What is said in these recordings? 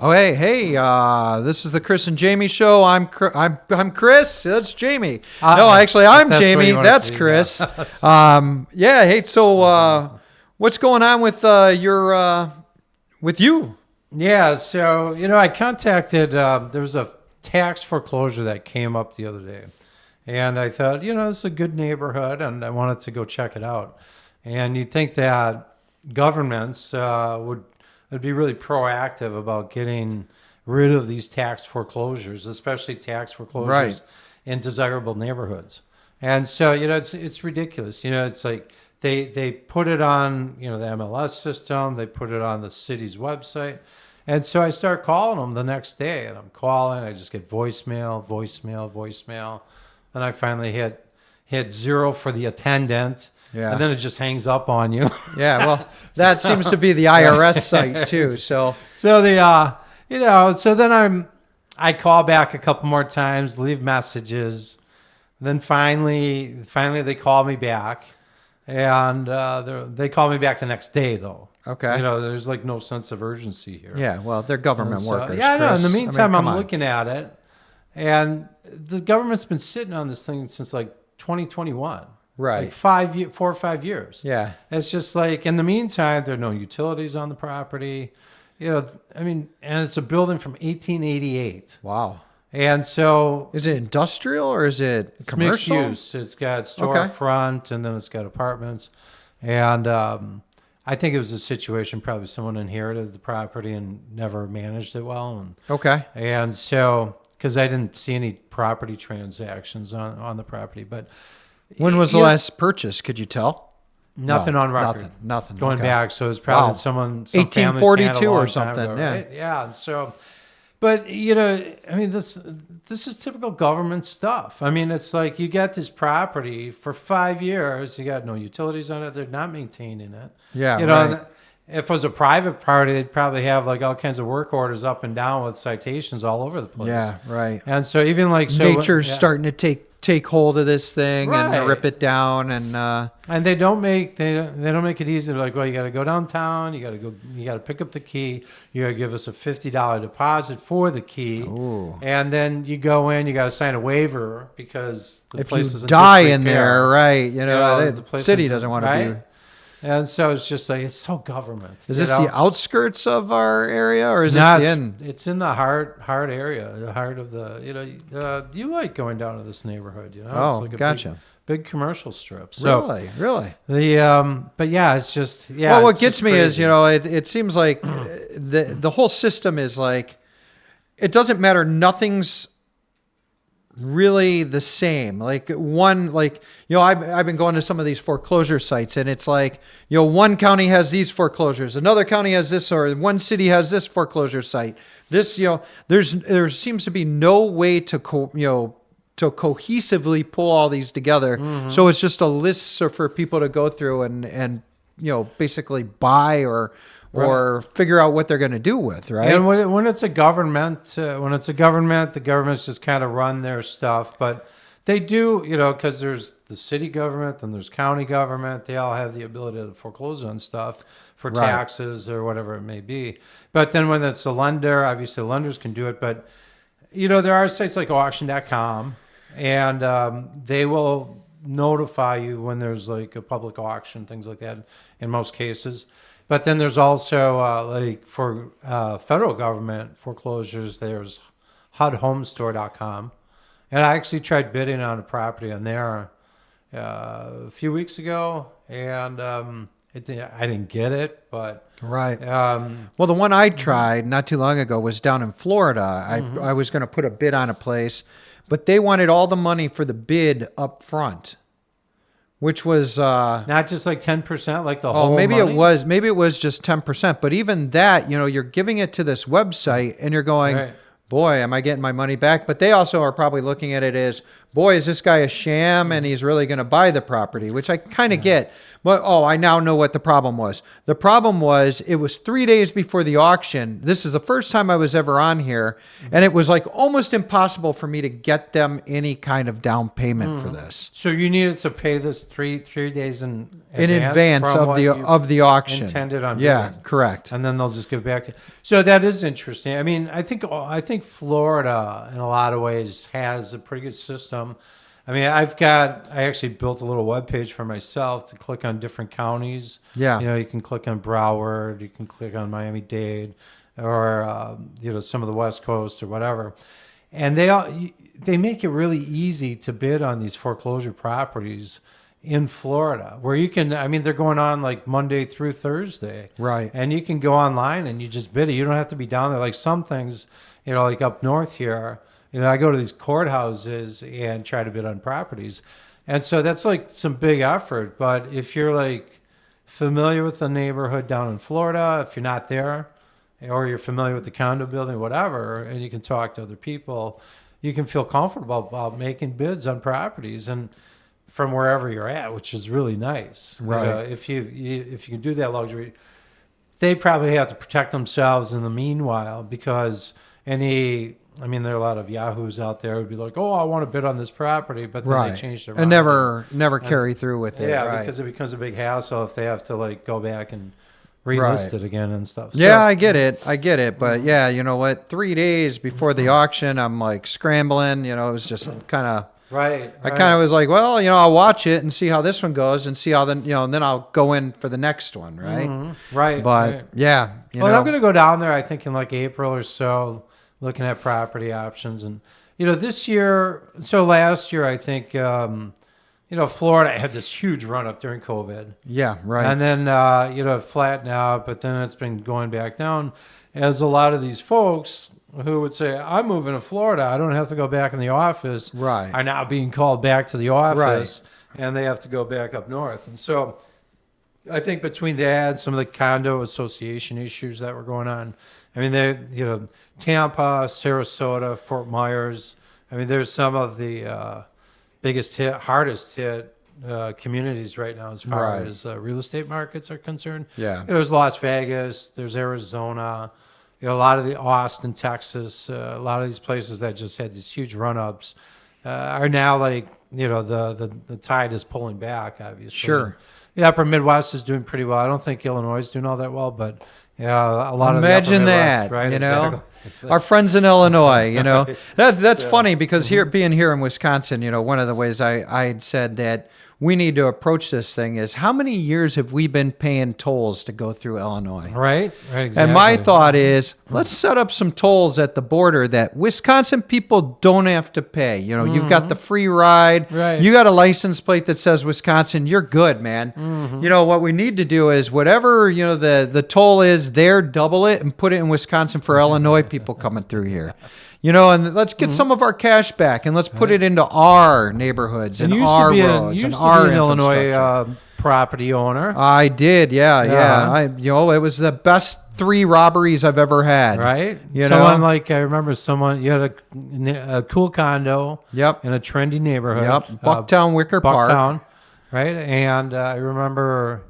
Oh, hey! This is the Chris and Jamie show. I'm Chris. That's Jamie. No, actually, I'm Jamie. That's Chris. Yeah. Hey, so what's going on with with you? Yeah. So I contacted. There was a tax foreclosure that came up the other day, and I thought, this is a good neighborhood, and I wanted to go check it out. And you'd think that governments would be really proactive about getting rid of these tax foreclosures, especially tax foreclosures in desirable neighborhoods. And so, it's ridiculous. It's like they put it on, the MLS system, they put it on the city's website. And so I start calling them the next day, and I'm calling, I just get voicemail. And I finally hit 0 for the attendant. Yeah. And then it just hangs up on you. Yeah, well, that seems to be the IRS site too. So then I call back a couple more times, leave messages. Then finally they call me back, and they call me back the next day though. Okay. There's like no sense of urgency here. Yeah, well, they're government workers. Yeah, no. In the meantime, I'm on. looking at it, and the government's been sitting on this thing since like 2021. Right. Like 4 or 5 years. Yeah. It's just like, in the meantime, there are no utilities on the property. And it's a building from 1888. Wow. And so... Is it industrial or is it commercial? Mixed use. It's got storefront, and then it's got apartments. And I think it was a situation, probably someone inherited the property and never managed it well. And so, because I didn't see any property transactions on the property, but... When was the last purchase? Could you tell? Nothing on record. Nothing. Going back, so it was probably some 1842 or something. Ago, yeah. Right? Yeah. So, but this is typical government stuff. It's like you got this property for 5 years, you got no utilities on it, they're not maintaining it. Yeah. Right. If it was a private party, they'd probably have like all kinds of work orders up and down with citations all over the place. Yeah. Right. And so even like nature's starting to take hold of this thing and rip it down, and they don't make it easy. They're like, well, you got to go downtown, you got to pick up the key, you got to give us a $50 deposit for the key. Ooh. And then you go in, you got to sign a waiver because the place is in there, right? The city doesn't want to be. And so it's just like, it's so government. Is this the outskirts of our area, or is this the end? It's in the heart area, the heart of the, you like going down to this neighborhood, Oh, it's like gotcha. Big commercial strip. So, really. But yeah, it's just, Well, what gets me is, it seems like the whole system is like, it doesn't matter. Nothing's really the same. I've been going to some of these foreclosure sites, and it's like, one county has these foreclosures, another county has this, or one city has this foreclosure site. This, there seems to be no way to cohesively pull all these together. Mm-hmm. So it's just a list for people to go through and basically buy or figure out what they're going to do with, right? And when it's a government, the governments just kind of run their stuff. But they do, because there's the city government and there's county government. They all have the ability to foreclose on stuff for taxes or whatever it may be. But then when it's a lender, obviously the lenders can do it. But, there are sites like auction.com, and they will notify you when there's like a public auction, things like that in most cases. But then there's also, for federal government foreclosures, there's HUDhomestore.com. And I actually tried bidding on a property on there a few weeks ago, and I didn't get it. But right. Well, the one I tried not too long ago was down in Florida. I was going to put a bid on a place, but they wanted all the money for the bid up front. Which was not just like 10%, like the whole maybe money? Maybe it was just 10%. But even that, you're giving it to this website, and you're going, boy, am I getting my money back? But they also are probably looking at it as, boy, is this guy a sham and he's really going to buy the property, which I kind of get. But, I now know what the problem was. The problem was it was 3 days before the auction. This is the first time I was ever on here. And it was like almost impossible for me to get them any kind of down payment for this. So you needed to pay this three days in advance from of what the you of the auction. intended on Yeah, doing. correct. And then they'll just give it back to you. So that is interesting. I mean, I think Florida in a lot of ways has a pretty good system. I mean, I actually built a little webpage for myself to click on different counties. Yeah. You know, you can click on Broward, you can click on Miami-Dade, or some of the West Coast or whatever. And they make it really easy to bid on these foreclosure properties in Florida, where you can, I mean, they're going on like Monday through Thursday. Right. And you can go online and you just bid it. You don't have to be down there. Like some things, like up north here, I go to these courthouses and try to bid on properties. And so that's like some big effort. But if you're like familiar with the neighborhood down in Florida, if you're not there, or you're familiar with the condo building, whatever, and you can talk to other people, you can feel comfortable about making bids on properties and from wherever you're at, which is really nice. Right. If you can do that luxury, they probably have to protect themselves in the meanwhile, because there are a lot of yahoos out there who'd be like, oh, I want to bid on this property, but then they change their mind. And never carry through with it. Yeah, right. because it becomes a big hassle if they have to like go back and relist it again and stuff. Yeah, I get it. But yeah, you know what? 3 days before the auction, I'm like scrambling. It was just kind of. Right. I kind of was like, well, I'll watch it and see how this one goes and see how then, and then I'll go in for the next one, right? Mm-hmm. Right. But right. yeah, I'm going to go down there, I think in like April or so, looking at property options. And, this year, so last year, I think, Florida had this huge run up during COVID. Yeah, right. And then, it flattened out, but then it's been going back down as a lot of these folks who would say, I'm moving to Florida, I don't have to go back in the office, right, are now being called back to the office, and they have to go back up north. And so I think between that and some of the condo association issues that were going on, I mean, Tampa, Sarasota, Fort Myers, I mean, there's some of the hardest hit communities right now as far as real estate markets are concerned. Yeah. There's Las Vegas, there's Arizona, a lot of the Austin, Texas, a lot of these places that just had these huge run-ups are now like, the tide is pulling back, obviously. Sure. The upper Midwest is doing pretty well. I don't think Illinois is doing all that well, but a lot of the Imagine upper that, Midwest, right? Exactly. Our friends in Illinois, Right. that's funny because being here in Wisconsin, one of the ways I had said that we need to approach this thing is how many years have we been paying tolls to go through Illinois? Right, exactly. And my thought is, let's set up some tolls at the border that Wisconsin people don't have to pay. You've got the free ride. Right. You got a license plate that says Wisconsin. You're good, man. Mm-hmm. What we need to do is whatever, the toll is there, double it and put it in Wisconsin for Illinois people coming through here. And let's get some of our cash back and let's put it into our neighborhoods and our roads and our Illinois property owner. I did, yeah. It was the best 3 robberies I've ever had. Right. I remember you had a cool condo. Yep. In a trendy neighborhood. Yep. Bucktown, Wicker Park. Right. And I remember,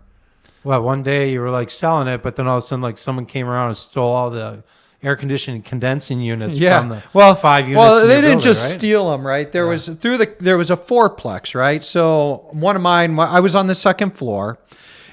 one day you were like selling it, but then all of a sudden like someone came around and stole all the air conditioning condensing units from the 5 units. Well, they didn't just steal them, right? There was a fourplex, right? So one of mine, I was on the second floor,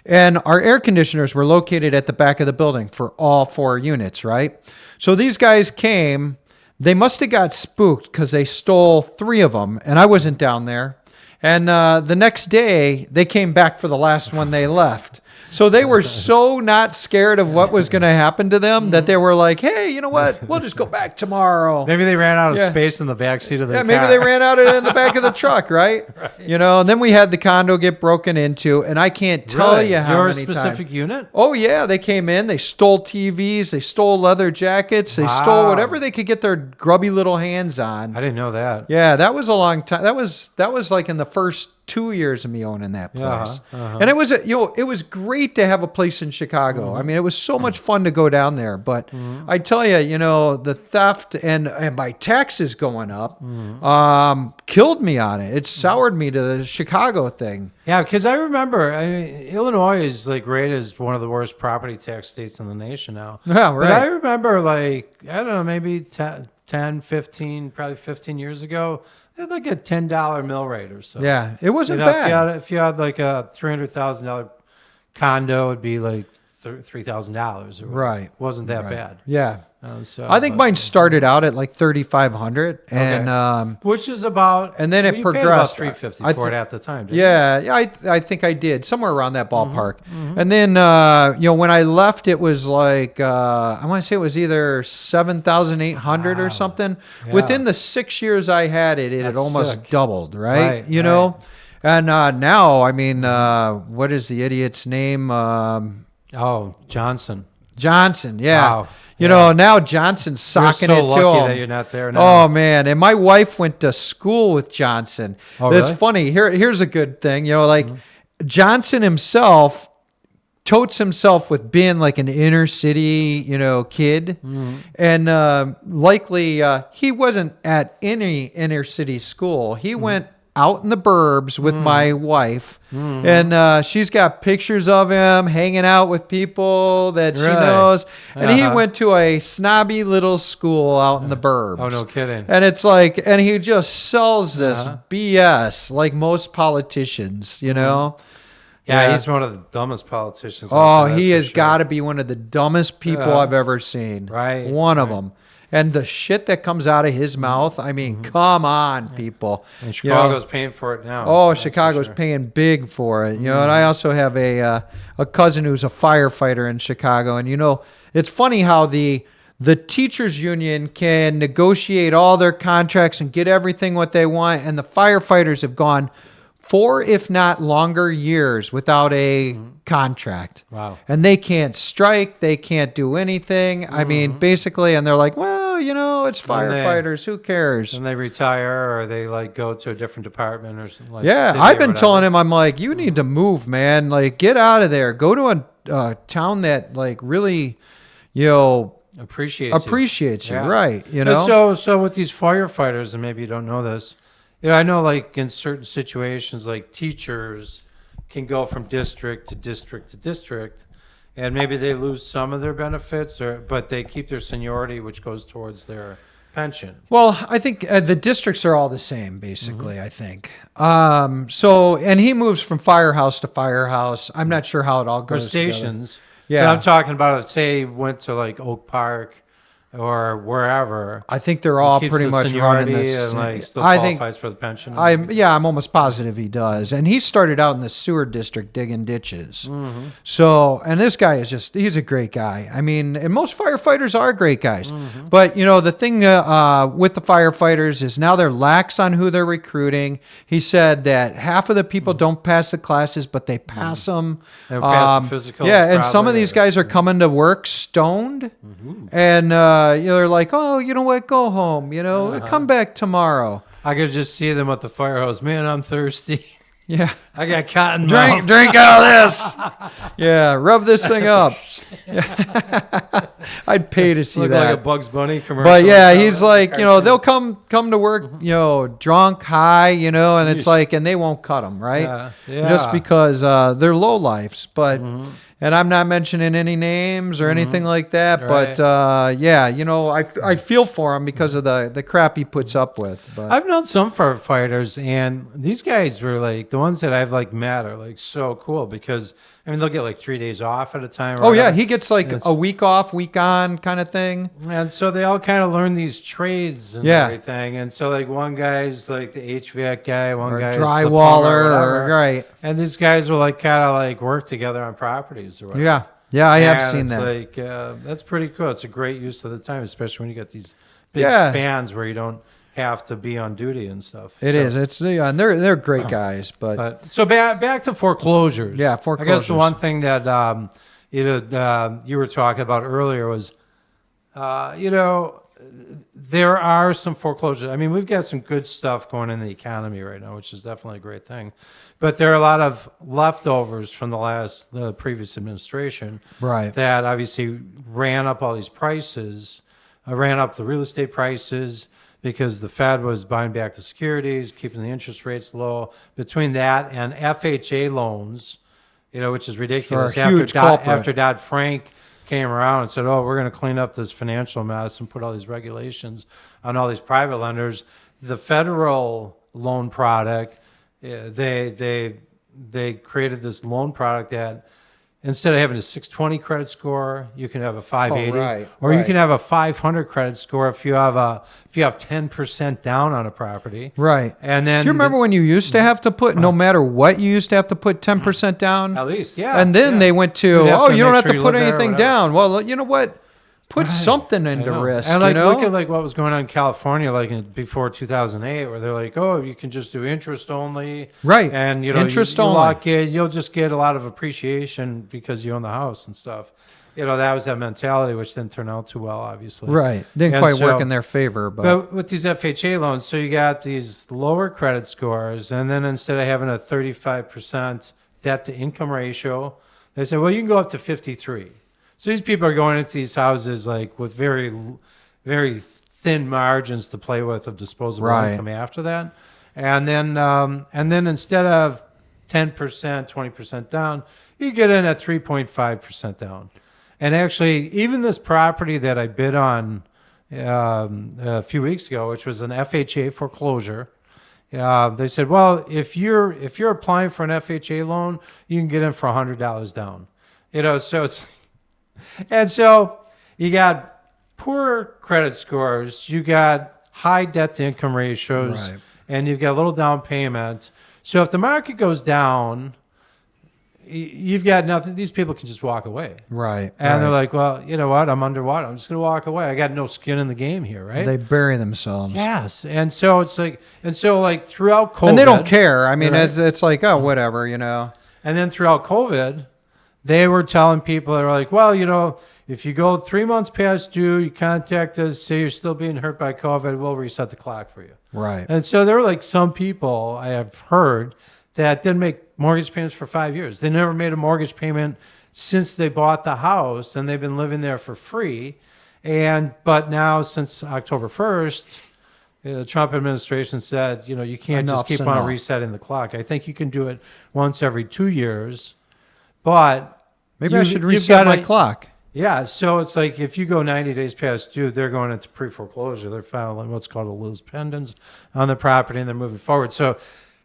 and our air conditioners were located at the back of the building for all 4 units, right? So these guys came. They must have got spooked because they stole 3 of them, and I wasn't down there. And the next day, they came back for the last one they left. So they were so not scared of what was going to happen to them that they were like, hey, you know what? We'll just go back tomorrow. Maybe they ran out of space in the back seat of their car. Maybe they ran out in the back of the truck, right? And then we had the condo get broken into, and I can't tell you how many times. Your specific unit? Oh, yeah. They came in. They stole TVs. They stole leather jackets. They stole whatever they could get their grubby little hands on. I didn't know that. Yeah, that was a long time. That was like in the first 2 years of me owning that place. Uh-huh. And it was it was great to have a place in Chicago. I mean, it was so much fun to go down there, but I tell you, the theft and my taxes going up killed me on it. It soured me to the Chicago thing. Yeah, because I remember Illinois is like rated as one of the worst property tax states in the nation now. Yeah, But I right. remember like, I don't know, maybe 10, 15, probably 15 years ago, they had like a $10 mill rate or so. Yeah, it wasn't You know, bad. if you had like a $300,000 condo, it'd be like $3,000. Right. It wasn't that Right. bad. Yeah. So, I think mine started out at like 3,500 and which is about, and then it you paid about progressed. $350 I for it thi- at the time. Didn't you? Yeah, I think I did somewhere around that ballpark. And then when I left, it was like I want to say it was either 7,800 or something. Yeah. Within the 6 years I had it, it had That's almost sick. doubled. Right, Right, you know. And now, I mean, what is the idiot's name? Oh, Johnson. Johnson. Yeah. Wow. You know, now Johnson's socking You're so it to lucky him. that you're not there now. Oh man, and my wife went to school with Johnson. Oh, That's really? funny. Here's a good thing. Like Johnson himself totes himself with being like an inner city, kid, and likely he wasn't at any inner city school. He went out in the burbs with my wife, and she's got pictures of him hanging out with people that she Really? knows. And he Uh-huh. went to a snobby little school out in the burbs. Oh, no kidding. And it's like, and he just sells this Uh-huh. BS like most politicians, Yeah, Yeah. he's one of the dumbest politicians. Oh, that's he for has sure. got to be one of the dumbest people Yeah. I've ever seen. Right, One of them. And the shit that comes out of his mouth, I mean, come on, people. And You know? Chicago's paying for it now. Oh, that's for Chicago's sure. paying big for it. And I also have a cousin who's a firefighter in Chicago, and it's funny how the teachers union can negotiate all their contracts and get everything what they want, and the firefighters have gone 4, if not longer, years without a contract. Wow. And they can't strike, they can't do anything. I mean, basically, and they're like, well, it's And they- firefighters, who cares? And they retire or they like go to a different department or something like Yeah, city I've or been whatever. telling him, I'm like, you need to move, man. Like, get out of there. Go to a town that, like, really, appreciates you, Yeah. right? And so with these firefighters, and maybe you don't know this, I know like in certain situations, like teachers can go from district to district to district, and maybe they lose some of their benefits, but they keep their seniority, which goes towards their pension. Well, I think the districts are all the same, basically. Mm-hmm. I think. And he moves from firehouse to firehouse. I'm not sure how it all Or goes. together. stations. Yeah. But I'm talking about, say, he went to like Oak Park or wherever. I think they're all keeps pretty the much seniority running this. and like still I think. qualifies for the pension. I'm almost positive he does. And he started out in the sewer district digging ditches. Mm-hmm. So, and this guy he's a great guy. I mean, and most firefighters are great guys. Mm-hmm. But, the thing with the firefighters is now they're lax on who they're recruiting. He said that half of the people don't pass the classes, but they pass them. They don't pass the physicals, Yeah, and some of probably, these or- guys are coming to work stoned. And, they're like, oh, you know what? Go home. Come back tomorrow. I could just see them at the fire hose. Man, I'm thirsty. Yeah. I got cotton Drink mouth. all this. Yeah, rub this thing up. I'd pay to see Look that. like a Bugs Bunny commercial. But yeah, or he's something. like, they'll come to work, drunk, high, and it's Yeesh. like, and they won't cut them, right? Yeah, yeah. Just because they're low lifes. But, and I'm not mentioning any names or anything like that. Right. But I feel for him because of the crap he puts up with. But I've known some firefighters, and these guys were like the ones that I've like met are like so cool because they'll get like 3 days off at a time. Or oh yeah, whatever. he gets like It's- a week off, week on kind of thing. And so they all kind of learn these trades and Yeah. everything. And so like one guy's like the HVAC guy, one Or guy's the drywaller, plumber, or whatever. right. And these guys will like kind of like work together on properties or whatever. Yeah, I have And seen it's that. like that's pretty cool. It's a great use of the time, especially when you got these big Yeah. spans where you don't have to be on duty and stuff. It is. It's and they're great guys, but So back to foreclosures. Yeah, I guess foreclosures. the one thing that you were talking about earlier was, there are some foreclosures. I mean, we've got some good stuff going in the economy right now, which is definitely a great thing. But there are a lot of leftovers from the previous administration, Right. that obviously ran up all these prices, ran up the real estate prices because the Fed was buying back the securities, keeping the interest rates low. Between that and FHA loans, which is ridiculous. Sure, a huge culprit. After Dodd-Frank came around and said, "Oh, we're going to clean up this financial mess and put all these regulations on all these private lenders," the federal loan product, they created this loan product that instead of having a 620 credit score, you can have a 580, or you can have a 500 credit score if you have 10% down on a property. Right. And then, do you remember when you used to have to put, no matter what, you used to have to put 10% down? At least, yeah. And then they went to, you don't have to put anything down. Well, you know what? Put Right. something into risk. And look at what was going on in California, before 2008, where they're like, "Oh, you can just do interest only." Right. And interest you only. lock in, you'll just get a lot of appreciation because you own the house and stuff. That was that mentality, which didn't turn out too well, obviously. Right. Didn't And quite work so- in their favor, but But with these FHA loans, so you got these lower credit scores, and then instead of having a 35% debt to income ratio, they say, well, you can go up to 53. So these people are going into these houses with very, very thin margins to play with of disposable Right. income after that, and then instead of 10%, 20% down, you get in at 3.5% down. And actually, even this property that I bid on a few weeks ago, which was an FHA foreclosure, they said, well, if you're applying for an FHA loan, you can get in for $100 down. So it's, and so you got poor credit scores, you got high debt to income ratios, Right. and you've got a little down payment. So if the market goes down, you've got nothing. These people can just walk away. right. And they're right. like, well, you know what? I'm underwater. I'm just going to walk away. I got no skin in the game here, right? They bury themselves. Yes. And so it's throughout COVID. And they don't care. I mean, Right. it's like, oh, whatever, And then throughout COVID, they were telling people, they were like, well, if you go 3 months past due, you contact us, say you're still being hurt by COVID, we'll reset the clock for you. Right. And so there were some people I have heard that didn't make mortgage payments for 5 years. They never made a mortgage payment since they bought the house, and they've been living there for free. But now since October 1st, the Trump administration said, you can't Enough's just keep on enough. resetting the clock. I think you can do it once every 2 years, but Maybe I should you've reset my gotta- clock. Yeah, so it's if you go 90 days past due, they're going into pre-foreclosure. They're filing what's called a lis pendens on the property, and they're moving forward. So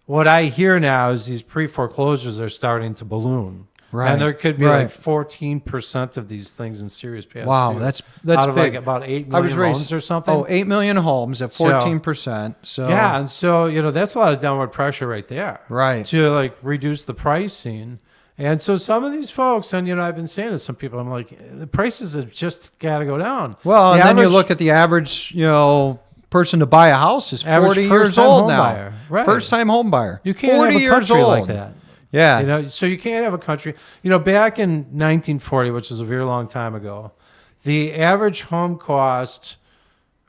what I hear now is these pre-foreclosures are starting to balloon. Right. And there could be Right. 14% of these things in serious past Wow, due. that's out of big. about 8 I was million raised homes or something. Oh, 8 million homes at 14%. So Yeah, and so that's a lot of downward pressure right there. Right. To reduce the pricing. And so some of these folks, and I've been saying to some people, I'm like, the prices have just got to go down. Well, The and then you average- look at the average, person to buy a house is Average 40 years first-time old home now. buyer. Right. First time home buyer. You can't 40 have a years country old. like that. Yeah. So you can't have a country. Back in 1940, which is a very long time ago, the average home cost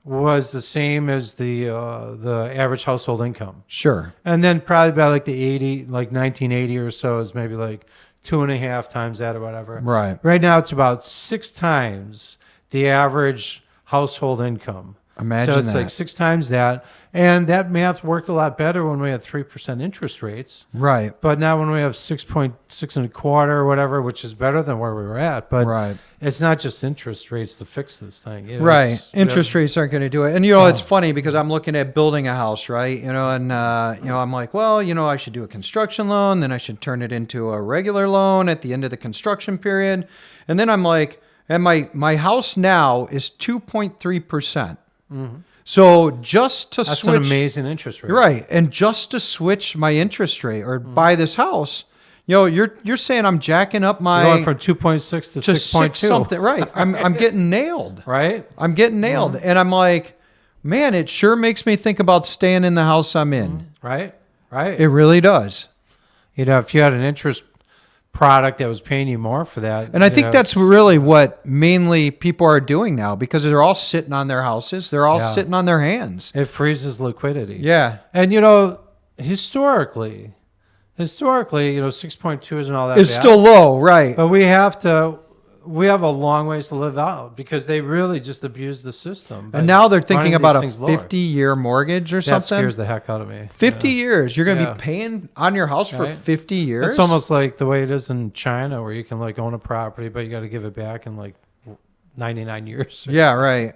was the same as the average household income. Sure. And then probably by 1980 or so is maybe 2.5 times that or whatever. Right. Right now it's about 6 times the average household income. Imagine so it's that. 6 times that. And that math worked a lot better when we had 3% interest rates. Right. But now when we have 6.6 and a quarter or whatever, which is better than where we were at. But Right. it's not just interest rates to fix this thing. Right. Interest rates aren't going to do it. And, it's funny because I'm looking at building a house, right? And, I'm like, well, I should do a construction loan. Then I should turn it into a regular loan at the end of the construction period. And then I'm like, and my house now is 2.3%. Mm-hmm. So just to That's switch. an amazing interest rate. Right. And just to switch my interest rate or buy this house, you're saying I'm jacking up my You're going from 2.6 to 6.2. something. Right. I'm getting nailed. Right? I'm getting nailed. And I'm like, man, it sure makes me think about staying in the house I'm in. Right? Right. It really does. If you had an interest product that was paying you more for that. And I think that's really what mainly people are doing now, because they're all sitting on their houses. They're all sitting on their hands. It freezes liquidity. Yeah. And, historically, 6.2 isn't all that It's bad. still low, right? But we have a long ways to live out because they really just abuse the system. And now they're thinking running about a these things lower. 50-year mortgage or That something. scares the heck out of me. 50 years. You're going to Yeah. be paying on your house for Right. 50 years? It's almost like the way it is in China, where you can own a property, but you got to give it back in 99 years. Yeah, right.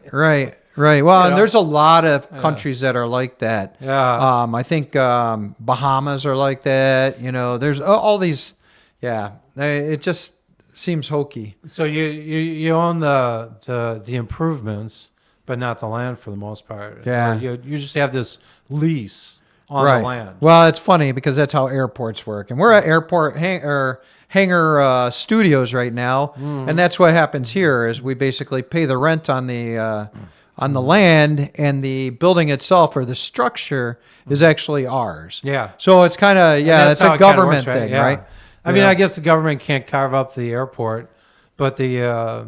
Well, and know? there's a lot of countries that are like that. Yeah. I think Bahamas are like that. There's all these. Yeah, it just seems hokey. So you own the improvements, but not the land for the most part. Yeah. Or you just have this lease on Right. the land. Well, it's funny because that's how airports work, and we're at airport hangar studios right now, and that's what happens here. Is we basically pay the rent on the land, and the building itself or the structure is actually ours. Yeah. So it's kind of that's it's how a it kinda government works, thing, Yeah. right? I mean, I guess the government can't carve up the airport, but I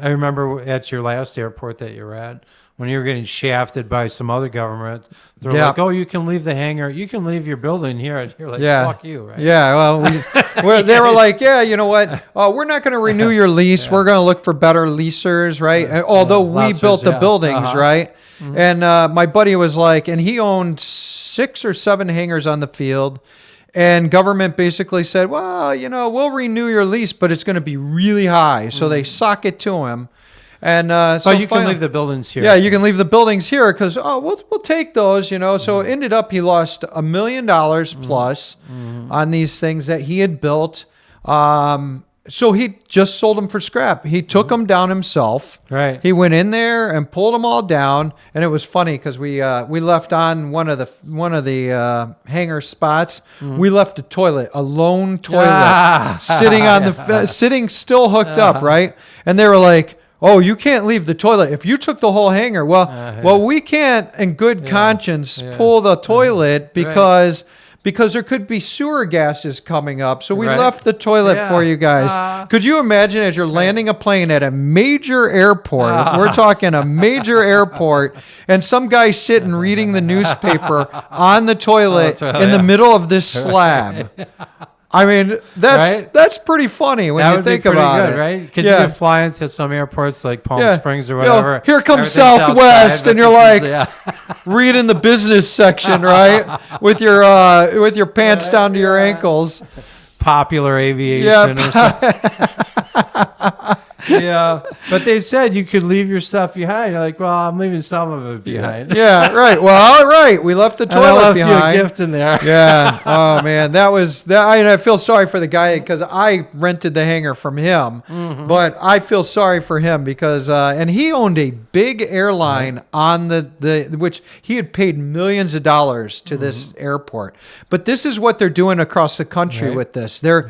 remember at your last airport that you were at, when you were getting shafted by some other government, they're Yeah. like, "Oh, you can leave the hangar, you can leave your building here," and you're like, Yeah. "Fuck you," right? Yeah, well, they were like, yeah, you know what? We're not going to renew your lease. We're going to look for better leasers, right? Although we Lessers, built the yeah. buildings, Uh-huh. right? And my buddy was like, and he owned 6 or 7 hangars on the field. And government basically said, well, we'll renew your lease, but it's going to be really high. So they sock it to him. And so you can leave the buildings here. Yeah, you can leave the buildings here because we'll take those, So it ended up he lost $1 million plus on these things that he had built. So he just sold them for scrap. He took them down himself. Right. He went in there and pulled them all down, and it was funny because we left on one of the hangar spots. We left a lone toilet, sitting on sitting still hooked up, right? And they were like, "Oh, you can't leave the toilet. If you took the whole hangar, well, we can't, in good conscience, pull the toilet because there could be sewer gases coming up. So we left the toilet for you guys." Could you imagine as you're landing a plane at a major airport? We're talking a major airport, and some guy sitting reading the newspaper on the toilet in the middle of this slab. I mean, that's pretty funny when you think about it, right? Because you can fly into some airports like Palm Springs or whatever. Here comes Everything's Southwest, outside, and you're like reading the business section, right? With your pants down to your ankles. Popular aviation or something. Yeah, but they said you could leave your stuff behind. You're like, well, I'm leaving some of it behind. Yeah, right. Well, all right. We left the And I toilet left behind. you a gift in there. Yeah. Oh man, that was that. I feel sorry for the guy because I rented the hangar from him, but I feel sorry for him because and he owned a big airline on the which he had paid millions of dollars to this airport. But this is what they're doing across the country with this. They're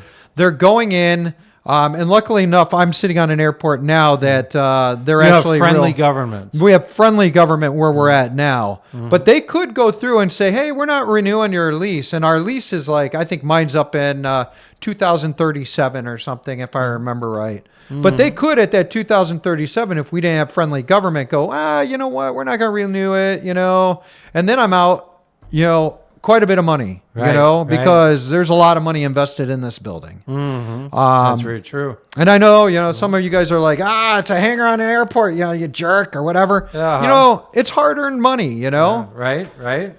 going in. And luckily enough, I'm sitting on an airport now that they're actually friendly government. We have friendly government where we're at now, but they could go through and say, "Hey, we're not renewing your lease," and our lease is I think mine's up in 2037 or something, if I remember right. But they could at that 2037, if we didn't have friendly government, go, you know what, we're not going to renew it, and then I'm out, quite a bit of money, because there's a lot of money invested in this building. That's very true. And I know, some of you guys are like, it's a hangar on an airport, you jerk or whatever. It's hard-earned money, Right.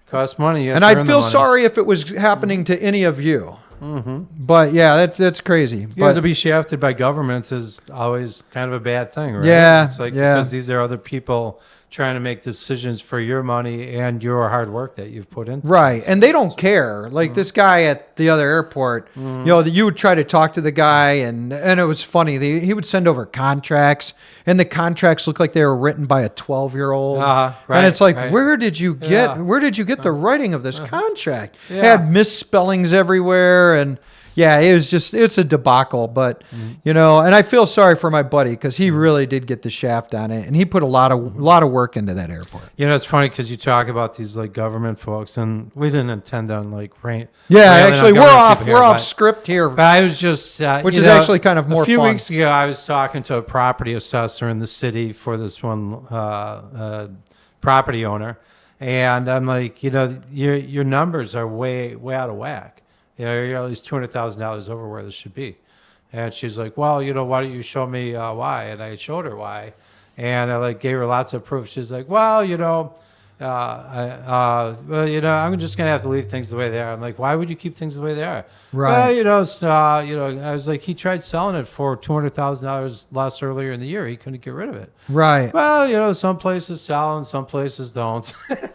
Costs money. And I'd feel sorry if it was happening to any of you. But yeah, that's crazy. But to be shafted by governments is always kind of a bad thing, right? Yeah, it's because these are other people trying to make decisions for your money and your hard work that you've put into. Right, and they don't care. Like this guy at the other airport, you would try to talk to the guy, and it was funny. He would send over contracts, and the contracts looked like they were written by a 12-year-old. And it's like, where did you get the writing of this contract? It had misspellings everywhere, and Yeah, it's a debacle, but you know, and I feel sorry for my buddy because he really did get the shaft on it, and he put a lot of work into that airport. You know, it's funny because you talk about these like government folks, and we didn't intend on like Yeah, railing actually, on we're government people off here, script here. But I was just, Which you is know, actually kind of more A few fun. weeks ago, I was talking to a property assessor in the city for this one property owner, and I'm like, you know, your numbers are way out of whack. You know, you're at least $200,000 over where this should be. And she's like, well, you know, why don't you show me why? And I showed her why, and I like gave her lots of proof. She's like, well, you know. Well, you know, I'm just gonna have to leave things the way they are. I'm like, why would you keep things the way they are? Right. Well, you know, I was like, he tried selling it for $200,000 less earlier in the year. He couldn't get rid of it. Right. Well, you know, some places sell and some places don't.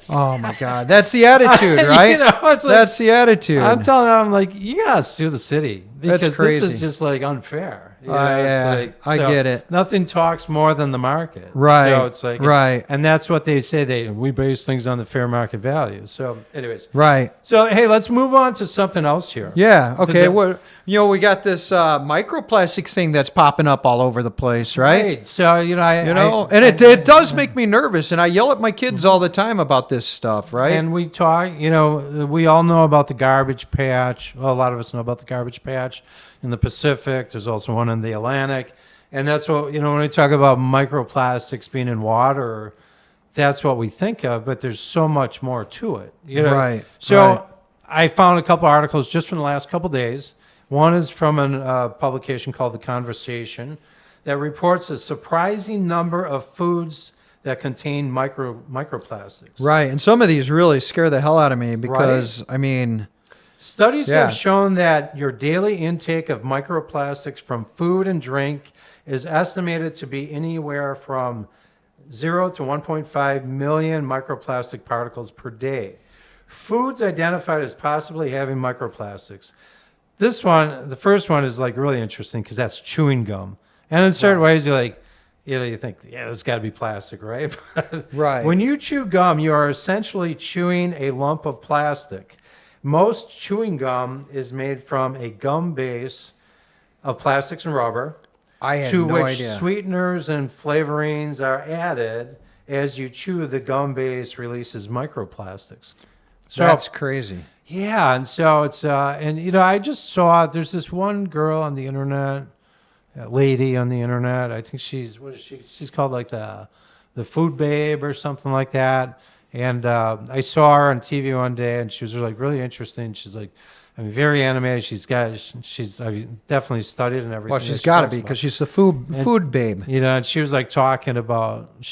Oh my God, that's the attitude, right? You know, it's like, that's the attitude. I'm telling him, I'm like, you gotta sue the city because That's this crazy. is just like unfair. You know, yeah, it's like, I get it. Nothing talks more than the market. Right. So it's like, right. and that's what they say. We base things on the fair market value. So, anyways. Right. So, hey, let's move on to something else here. Yeah. Okay. it- Well, you know, we got this microplastics thing that's popping up all over the place, right? So, you know, And it does make me nervous, and I yell at my kids all the time about this stuff, right? And we talk, you know, we all know about the garbage patch. Well, a lot of us know about the garbage patch in the Pacific. There's also one in the Atlantic. And that's what, you know, when we talk about microplastics being in water, that's what we think of, but there's so much more to it. You know? Right. So right. I found a couple articles just from the last couple of days. One is from a publication called The Conversation that reports a surprising number of foods that contain microplastics. Right. And some of these really scare the hell out of me because, I mean... Studies Yeah. have shown that your daily intake of microplastics from food and drink is estimated to be anywhere from 0 to 1.5 million microplastic particles per day. Foods identified as possibly having microplastics. This one, the first one, is like really interesting because that's chewing gum. And in certain ways, you're like, you know, you think, yeah, there's got to be plastic, right? Right. When you chew gum, you are essentially chewing a lump of plastic. Most chewing gum is made from a gum base of plastics and rubber, I had to no which idea. sweeteners and flavorings are added. As you chew, the gum base releases microplastics. So That's crazy. yeah, and so it's and you know, I just saw there's this one girl on the internet, a lady on the internet. I think she's what is she? She's called like the food babe or something like that. And I saw her on TV one day, and she was like really interesting. She's like, I mean, very animated. She's definitely studied and everything. Well, she's got to be because she's the food babe. You know, and she was like talking about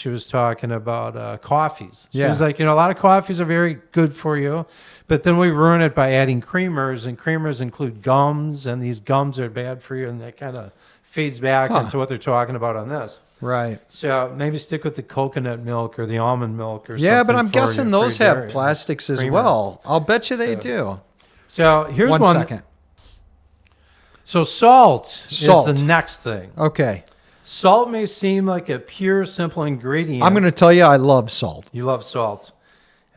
coffees. She Yeah. was like, you know, a lot of coffees are very good for you, but then we ruin it by adding creamers, and creamers include gums, and these gums are bad for you, and that kind of feeds back into what they're talking about on this. Right. So maybe stick with the coconut milk or the almond milk or something. Yeah, but I'm for guessing your those free have dairy. plastics as Creamer. well. I'll bet you they So- do. So here's One one. second. So salt Salt. is the next thing. Okay. Salt may seem like a pure, simple ingredient. I'm going to tell you I love salt. You love salt.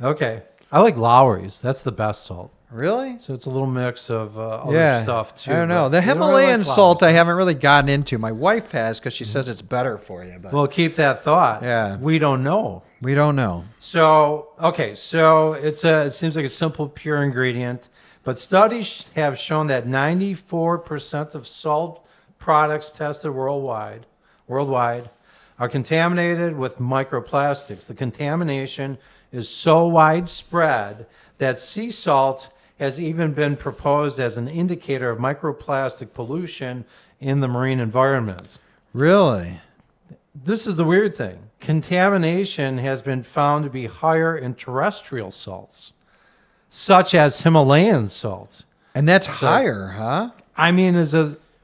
Okay. I like Lowry's. That's the best salt. Really? So it's a little mix of other stuff too. I don't know. but The you don't really Himalayan like salt Lowry's. I haven't really gotten into. My wife has because she says it's better for you. But Well, keep that thought. Yeah. We don't know. we don't know. So, okay, so it seems like a simple, pure ingredient, but studies have shown that 94% of salt products tested worldwide are contaminated with microplastics. The contamination is so widespread that sea salt has even been proposed as an indicator of microplastic pollution in the marine environment. Really? This is the weird thing. Contamination has been found to be higher in terrestrial salts, such as Himalayan salts. And that's higher, huh? I mean,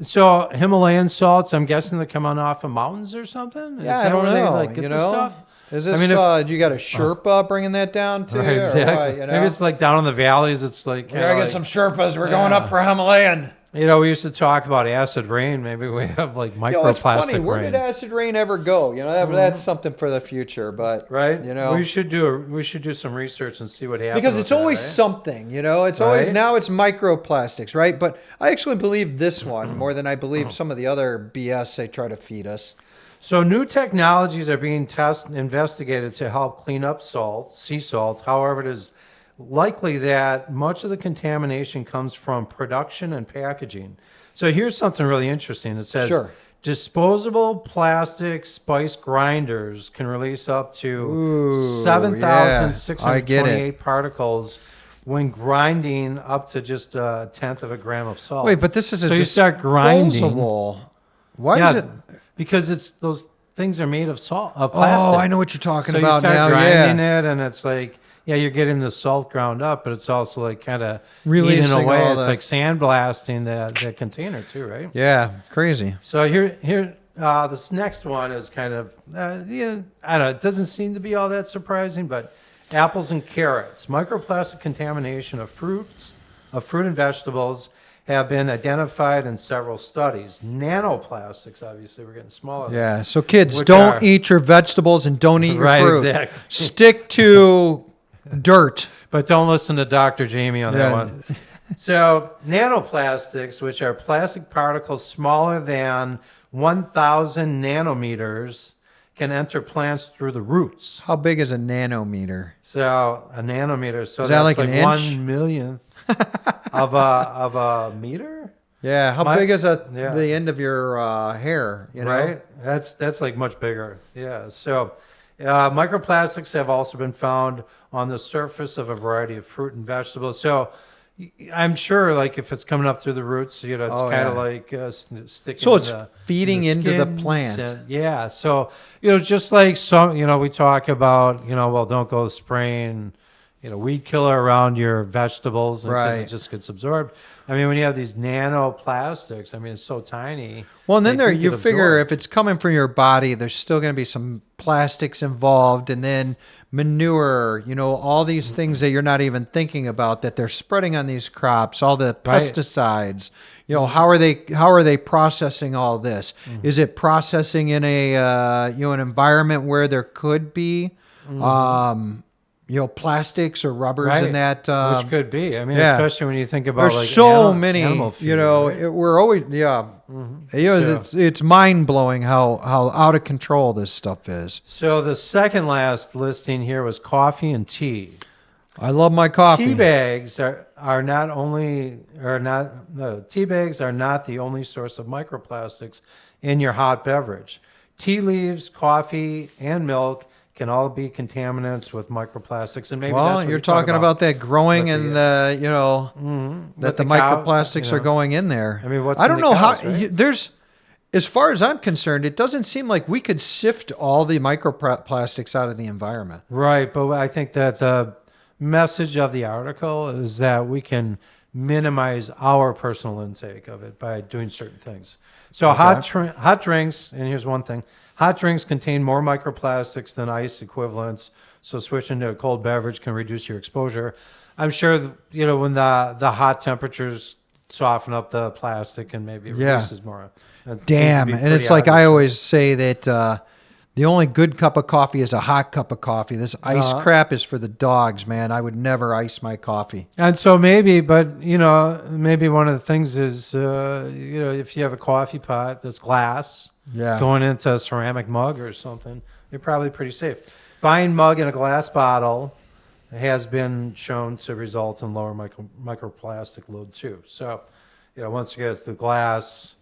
so Himalayan salts, I'm guessing they're coming off of mountains or something? Is Yeah, I that don't where they know. like get you the know? stuff? Is this, I mean, if- you got a Sherpa bringing that down too? Right, or exactly. what, you know? Maybe it's like down in the valleys. It's like We gotta get some Sherpas. We're going up for Himalayan. We used to talk about acid rain. Maybe we have like microplastic it's funny. rain. Where did acid rain ever go? That's something for the future. But Right? We should do some research and see what happens. Because it's always something, It's always, Right? now it's microplastics, right? But I actually believe this one more than I believe some of the other BS they try to feed us. So new technologies are being investigated to help clean up sea salt. However, it is likely that much of the contamination comes from production and packaging. So here's something really interesting. It says Sure. disposable plastic spice grinders can release up to Ooh, 7,628 particles when grinding up to just a tenth of a gram of salt. Wait, but this is so you start grinding. disposable. Why is it? Because it's those things are made of salt, of plastic. Oh, I know what you're talking So about you start now. grinding Yeah. it, and it's like, you're getting the salt ground up, but it's also like kind of Releasing eating away. all It's the- like sandblasting that container too, right? Yeah, crazy. So here, this next one is kind of, I don't know, it doesn't seem to be all that surprising, but apples and carrots, microplastic contamination of fruit and vegetables have been identified in several studies. Nanoplastics, obviously, we're getting smaller. Yeah. So kids, Which don't are- eat your vegetables and don't eat your Right, fruit. exactly. Stick to dirt. But don't listen to Dr. Jamie on that Yeah. one. So nanoplastics, which are plastic particles smaller than 1,000 nanometers, can enter plants through the roots. How big is a nanometer? So a nanometer, so Is that that's like an like inch? 1/1,000,000th of a meter, Yeah. How My- big is yeah. the end of your hair? right? That's like much bigger. Yeah. So microplastics have also been found on the surface of a variety of fruit and vegetables. So I'm sure, like if it's coming up through the roots, it's Oh, kind of yeah. like sticking. So in it's the- feeding in into the skins plant. yeah. So just like some, we talk about, well, don't go spraying, weed killer around your vegetables because Right. it just gets absorbed. I mean, when you have these nanoplastics, I mean, it's so tiny. Well, and then they there do you get figure absorbed. if it's coming from your body, there's still going to be some plastics involved, and then manure. All these things that you're not even thinking about that they're spreading on these crops. All the Right. pesticides. How are they processing all this? Is it processing in a an environment where there could be plastics or rubbers in that? which could be. I mean, yeah. especially when you think about There's like so many, animal feed, right? we're always, it's mind blowing how out of control this stuff is. So the second last listing here was coffee and tea. I love my coffee. Tea bags are not the only source of microplastics in your hot beverage. Tea leaves, coffee, and milk can all be contaminants with microplastics, and maybe that's Well, what you're talking about that growing with and the, that the the cow, microplastics are going in there. I mean, what's I in don't the know cows, how right? there's. As far as I'm concerned, it doesn't seem like we could sift all the microplastics out of the environment. Right, but I think that the message of the article is that we can minimize our personal intake of it by doing certain things. So Okay. hot drinks, and here's one thing: hot drinks contain more microplastics than ice equivalents. So switching to a cold beverage can reduce your exposure. I'm sure when the hot temperatures soften up the plastic and maybe it Yeah. releases more. It seems to Damn, be and pretty it's like I obvious. always say that the only good cup of coffee is a hot cup of coffee. This ice crap is for the dogs, man. I would never ice my coffee. And so maybe one of the things is, if you have a coffee pot that's glass Yeah. going into a ceramic mug or something, you're probably pretty safe. Buying mug in a glass bottle has been shown to result in lower microplastic load too. So, once you get the glass,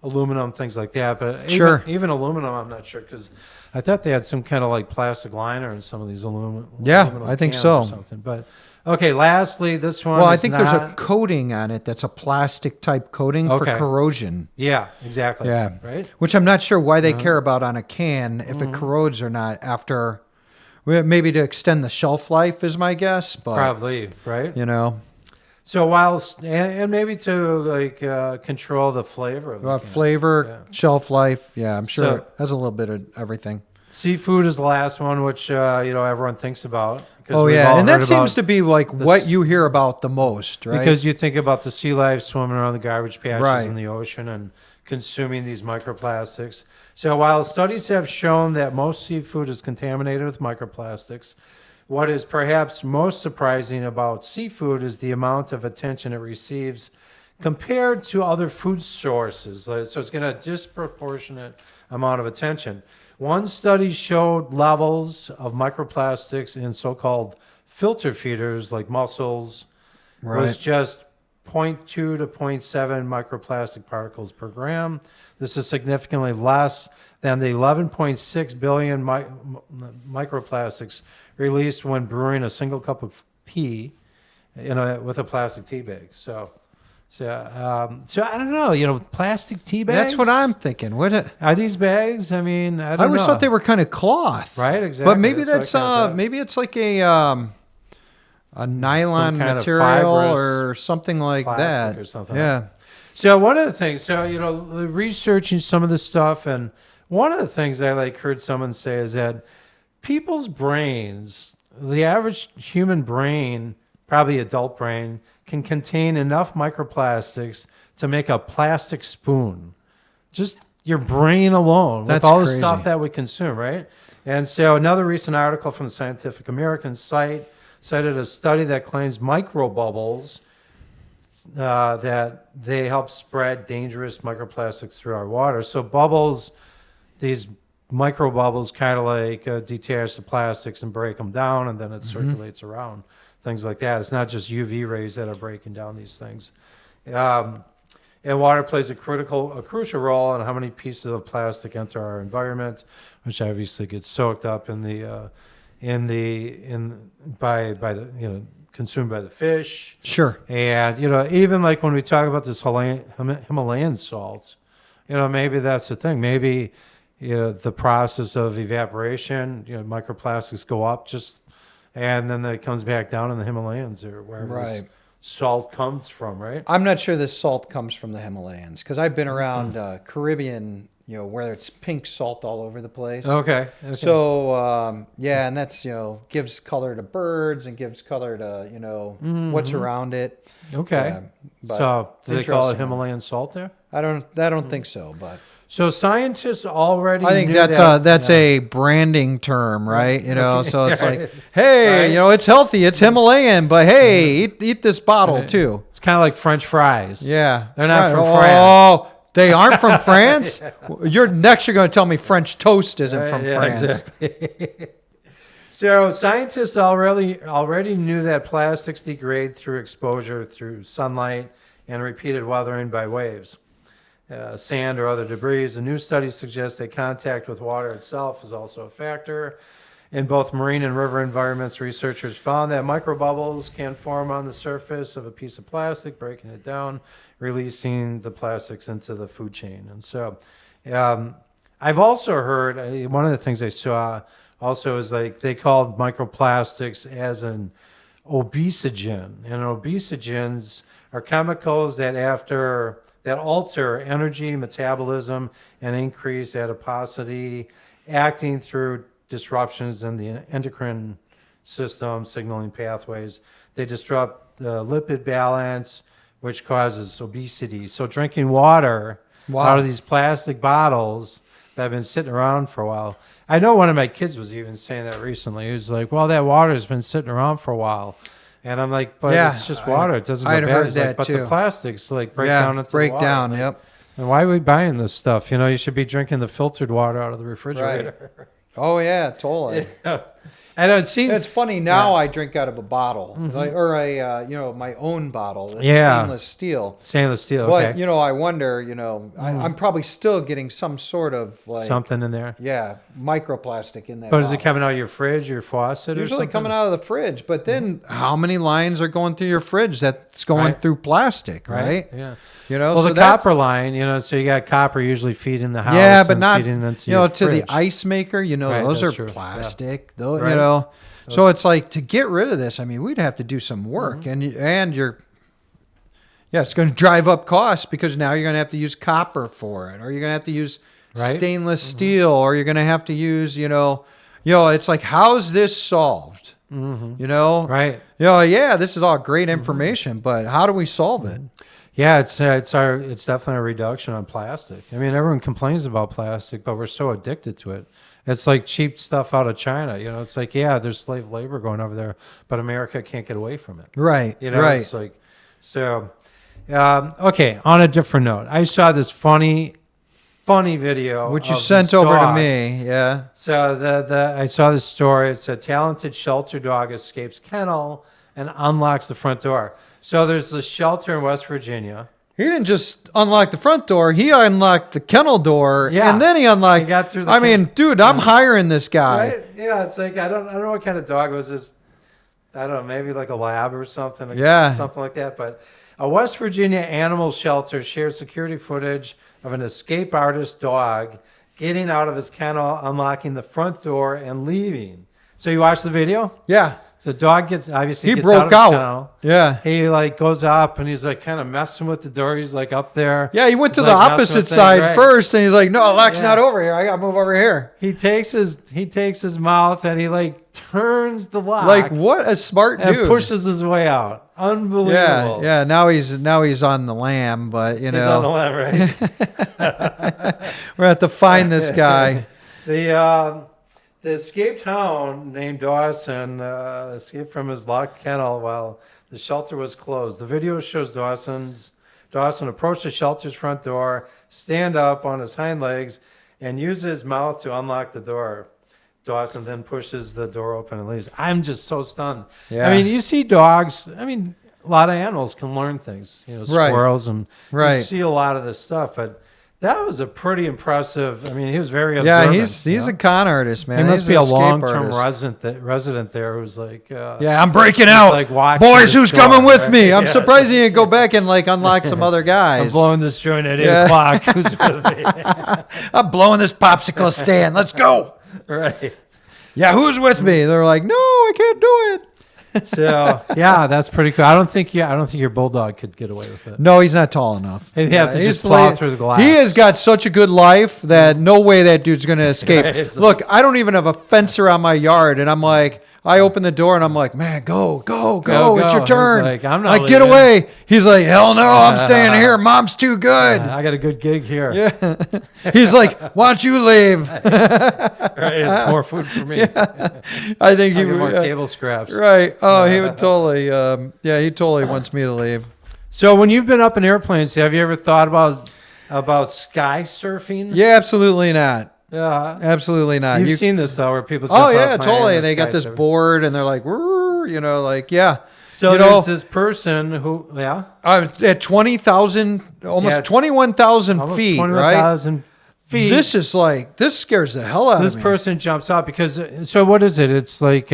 aluminum, things like that. But Sure. even aluminum, I'm not sure because I thought they had some kind of like plastic liner in some of these aluminum. Yeah, aluminum I think cans so. Or something. But okay, lastly, this one. Well, I is think there's a not- coating on it that's a plastic type coating for Okay. corrosion. Yeah, exactly. Yeah. Right. Which I'm not sure why they care about on a can if it corrodes or not after. Well, maybe to extend the shelf life is my guess, but Probably right. So and maybe to control the flavor of the can. flavor, Yeah. shelf life, yeah, I'm sure So- it has a little bit of everything. Seafood is the last one, which everyone thinks about. Oh we've yeah, all and that heard seems about to be like what you hear about the most, right? because you think about the sea life swimming around the garbage patches Right. in the ocean and consuming these microplastics. So while studies have shown that most seafood is contaminated with microplastics, what is perhaps most surprising about seafood is the amount of attention it receives compared to other food sources. So it's getting a disproportionate amount of attention. One study showed levels of microplastics in so-called filter feeders like mussels was just 0.2 to 0.7 microplastic particles per gram. This is significantly less than the 11.6 billion microplastics released when brewing a single cup of tea with a plastic tea bag. So I don't know. Plastic tea bags. That's what I'm thinking. Are these bags? I mean, I don't know. I always thought they were kind of cloth, Right, exactly. But maybe That's what I kinda thought. maybe it's like a nylon kind of material fibrous or something like plastic that. or something. Yeah. So one of the things, researching some of this stuff, and one of the things I heard someone say is that people's brains, the average human brain, probably adult brain, can contain enough microplastics to make a plastic spoon. Just your brain alone, That's with all the crazy. stuff that we consume, right? And so another recent article from the Scientific American cited a study that claims microbubbles that they help spread dangerous microplastics through our water. So bubbles, these microbubbles kind of detach the plastics and break them down, and then it circulates around, things like that. It's not just UV rays that are breaking down these things. And water plays a crucial role in how many pieces of plastic enter our environment, which obviously gets soaked up consumed by the fish. Sure. And even like when we talk about this Himalayan salts, maybe that's the thing. Maybe the process of evaporation, microplastics go up and then it comes back down in the Himalayas or wherever this salt comes from, right? I'm not sure this salt comes from the Himalayas because I've been around Caribbean, where it's pink salt all over the place. Okay. So and that's gives color to birds and gives color to what's around it. Okay. But So do they call it interesting. Himalayan salt there? I don't think so, but So scientists already I think knew that's a branding term, right? So it's like, hey, Right. it's healthy, it's Himalayan, but hey, eat this bottle too. It's kind of like French fries. Yeah, They're not from Oh, France. they aren't from France. You're going to tell me French toast isn't from Yeah, France. exactly. So scientists already knew that plastics degrade through exposure through sunlight and repeated weathering by waves, sand or other debris. A new study suggests that contact with water itself is also a factor. In both marine and river environments, researchers found that microbubbles can form on the surface of a piece of plastic, breaking it down, releasing the plastics into the food chain. And so I've also heard, one of the things I saw also is they called microplastics as an obesogen. And obesogens are chemicals that alter energy, metabolism, and increase adiposity, acting through disruptions in the endocrine system, signaling pathways. They disrupt the lipid balance, which causes obesity. So drinking water out of these plastic bottles that have been sitting around for a while. I know one of my kids was even saying that recently. He was like, well, that water's been sitting around for a while. And I'm like, but it's just water. It doesn't go I'd bad. heard He's like, that but too. the plastics break down into the water. Like, Yep. and why are we buying this stuff? You should be drinking the filtered water out of the refrigerator. Oh yeah, totally. And it seemed It's funny now. I drink out of a bottle, or my own bottle. It's stainless steel. Stainless steel. But Okay. I wonder. I'm probably still getting some sort of Something in there. Yeah, microplastic in that. But is bottle. it coming out of your fridge, your faucet, or Usually something? coming out of the fridge, but then how many lines are going through your fridge that's going through plastic, right? Yeah. Well, Well, the copper line, so you got copper usually feeding the house. Yeah, but and not feeding into your to the fridge. ice maker. Right, Those that's are true. plastic. Yeah. Though Right. So it's like to get rid of this. I mean, we'd have to do some work, and it's going to drive up costs because now you're going to have to use copper for it, or you're going to have to use Right. stainless steel, or you're going to have to use, it's like, how's this solved? You know, Right. Yeah, this is all great information, but how do we solve it? Yeah, it's definitely a reduction on plastic. I mean, everyone complains about plastic, but we're so addicted to it. It's like cheap stuff out of China. It's like, yeah, there's slave labor going over there, but America can't get away from it. Right. It's like, so, okay. On a different note, I saw this funny video, Which you of sent this over to dog. me. Yeah. So I saw this story. It's a talented shelter dog escapes kennel and unlocks the front door. So there's this shelter in West Virginia. He didn't just unlock the front door. He unlocked the kennel door, Yeah. and then he unlocked. He got through the I mean, dude, I'm hiring this guy. Right? Yeah, it's like I don't know what kind of dog it was. This, I don't know, maybe like a lab or something. Yeah. Something like that. But a West Virginia animal shelter shares security footage of an escape artist dog getting out of his kennel, unlocking the front door, and leaving. So you watched the video? Yeah, So the dog gets he out of his broke kennel. out. Yeah, He like goes up and he's like kind of messing with the door. He's like up there. yeah. He went to He's, the like, messing opposite with things, side right. first, and he's like, "No, lock's Yeah. not over here. I gotta move over here." He takes his mouth and he like turns the lock. Like, what a smart and dude. pushes his way out. Yeah, Unbelievable. yeah. Now he's on the lam, but He's on the left, right? we're have to find this guy. The escaped hound named Dawson escaped from his locked kennel while the shelter was closed. The video shows Dawson approach the shelter's front door, stand up on his hind legs, and use his mouth to unlock the door. Dawson then pushes the door open and leaves. I'm just so stunned. Yeah. I mean, you see dogs. I mean, a lot of animals can learn things. Right. Squirrels and Right. you see a lot of this stuff, but. That was a pretty impressive. I mean, he was very Yeah, observant. he's a con artist, man. He must He's be an a escape long-term artist. resident there who's like, Yeah, I'm breaking out. like watching Boys, this who's door, coming with right? me? I'm Yeah. surprised he didn't go back and like unlock some other I'm guys. blowing this joint at 8 Yeah. o'clock. Who's with me? I'm blowing this popsicle stand. Let's go. Right. Yeah, who's with me? They're like, no, I can't do it. So yeah, that's pretty cool. I don't think your bulldog could get away with it. No, he's not tall enough. He'd have to he's just plow through the glass. He has got such a good life that no way that dude's going to escape. Right. Look, I don't even have a fence around my yard, and I'm like, I open the door and I'm like, man, go. It's go. your He's turn. like, I'm not get leaving. away. He's like, hell no, I'm staying here. Mom's too good. I got a good gig here. Yeah. He's like, why don't you leave? Right. It's more food for me. I think he I'll get more would. table scraps. Right. Oh, he would totally. He totally wants me to leave. So when you've been up in airplanes, have you ever thought about sky surfing? Yeah, absolutely not. Yeah. Absolutely not. You've seen this though, where people jump Oh out yeah, of plane totally. and They got this sky surfing. board, and they're like, "Whirr," like yeah. So you there's know, this person who, at 20,000, almost Yeah, 21,000 almost feet, right? 21,000 feet. This scares the hell out This of me. person jumps out because, so what is it? It's like,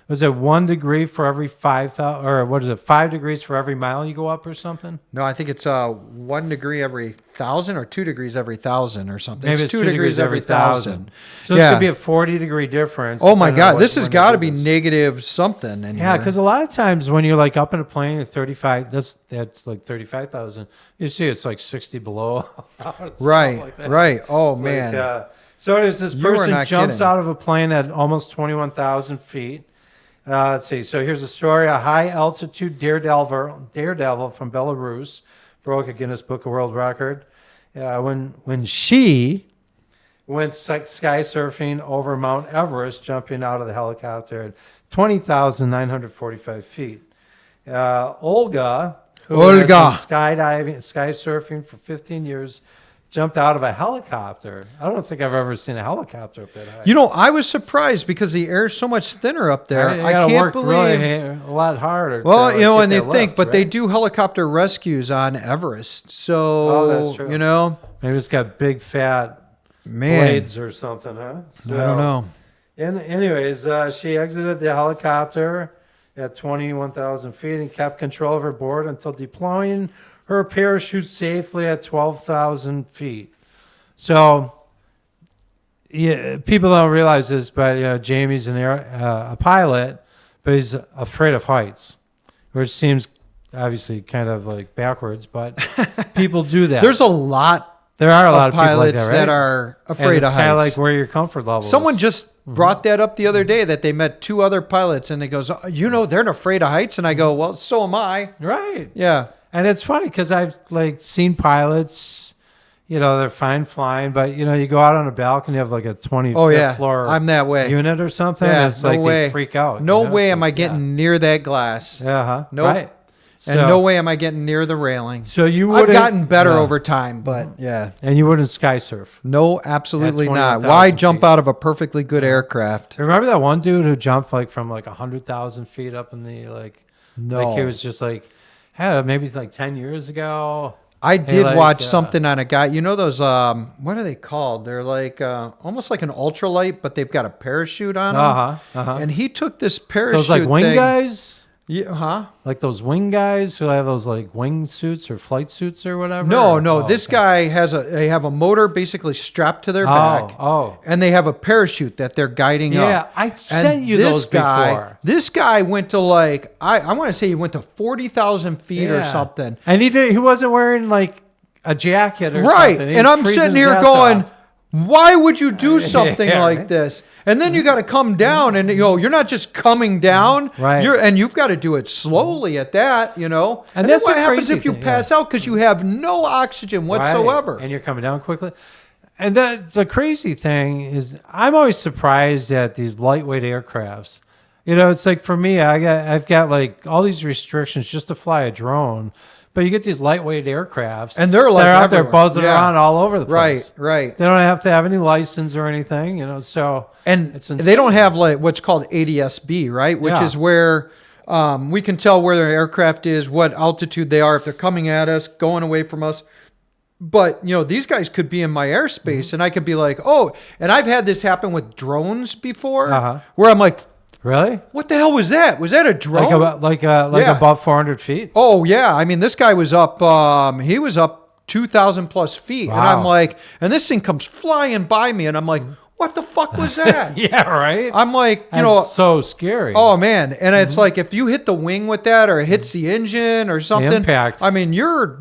was it 1 degree for every 5,000, or what is it, 5 degrees for every mile you go up or something? No, I think it's 1 degree every 1,000 or 2 degrees every 1,000 or something. Maybe it's it's 2 degrees every 1,000. So this could be a 40-degree difference. Oh my depending on God, what- this has when they got to do be this. negative something. In Yeah, here. because a lot of times when you're like up in a plane at 35, that's like 35,000. You see, it's like 60 below. Something Right, like that. right. Oh It's man. like, so there's this You are person not jumps kidding. out of a plane at almost 21,000 feet. Let's see. So here's a story: a high-altitude daredevil from Belarus broke a Guinness Book of World Record when she went sky surfing over Mount Everest, jumping out of the helicopter at 20,945 feet. Olga, who has been sky surfing for 15 years, jumped out of a helicopter. I don't think I've ever seen a helicopter up that high. You know, I was surprised because the air is so much thinner up there. You I gotta can't work believe. really a lot harder. Well, to, you know, get and they that think, lift, but they right? do helicopter rescues on Everest. So, Oh, that's true. you know, Maybe it's got big fat man, blades or something, huh? I don't know. Anyways, she exited the helicopter at 21,000 feet and kept control of her board until deploying her parachute safely at 12,000 feet. So, yeah, people don't realize this, but Jamie's a pilot, but he's afraid of heights, which seems obviously kind of like backwards, but people do that. There's a lot There are a lot of people pilots like that, right? are And afraid it's of kind of heights. like where your comfort level Someone is. just brought that up the other day that they met 2 other pilots and they goes, they're afraid of heights. And I go, well, so am I. Right. Yeah. And it's funny because I've like seen pilots, they're fine flying, but you go out on a balcony of like a 25th floor I'm that way. unit or something. Yeah, And it's like way. they freak out. No way It's am like, I getting near that glass. Yeah. Nope. Right. And no way am I getting near the railing. So you I've would gotten better over time, but yeah. And you wouldn't sky surf. No, absolutely At not. 21,000 Why jump feet. out of a perfectly good aircraft? Remember that one dude who jumped like from like 100,000 feet up in the No. like he was just like, maybe like 10 years ago. I did like, watch something on a guy. You know those, what are they called? They're like almost like an ultralight, but they've got a parachute on them. And he took this parachute Those like wing thing. guys? Yeah, Like those wing guys who have those like wing suits or flight suits or whatever? No. Oh, This okay. guy they have a motor basically strapped to their back. And they have a parachute that they're guiding up. Yeah, I sent you those before. This guy went to like, I want to say he went to 40,000 feet or something. And he wasn't wearing like a jacket or Right. something. And I'm sitting here going, why would you do something Yeah, like right. this? And then you got to come down and you're not just coming down. Right. And you've got to do it slowly at that, And And then that's what the happens crazy if you thing, pass out because you have no oxygen whatsoever? Right. And you're coming down quickly. And the crazy thing is I'm always surprised at these lightweight aircrafts. It's like for me, I've got like all these restrictions just to fly a drone. But you get these lightweight aircrafts, And they're like out there everywhere. buzzing Yeah. around all over the place. Right. They don't have to have any license or anything, So And it's they don't have like what's called ADS-B, right? Which Yeah. is where we can tell where their aircraft is, what altitude they are, if they're coming at us, going away from us. But, these guys could be in my airspace and I could be like, oh, and I've had this happen with drones before where I'm like, Really? what the hell was that? Was that a drone? Like Yeah. above 400 feet? Oh, yeah. I mean, this guy was up, he was up 2,000 plus feet. And Wow. I'm like, and this thing comes flying by me and I'm like, what the fuck was that? Yeah, right. I'm like, That's so scary. Oh man, and it's like if you hit the wing with that, or it hits the engine, or something. impact. I mean, you're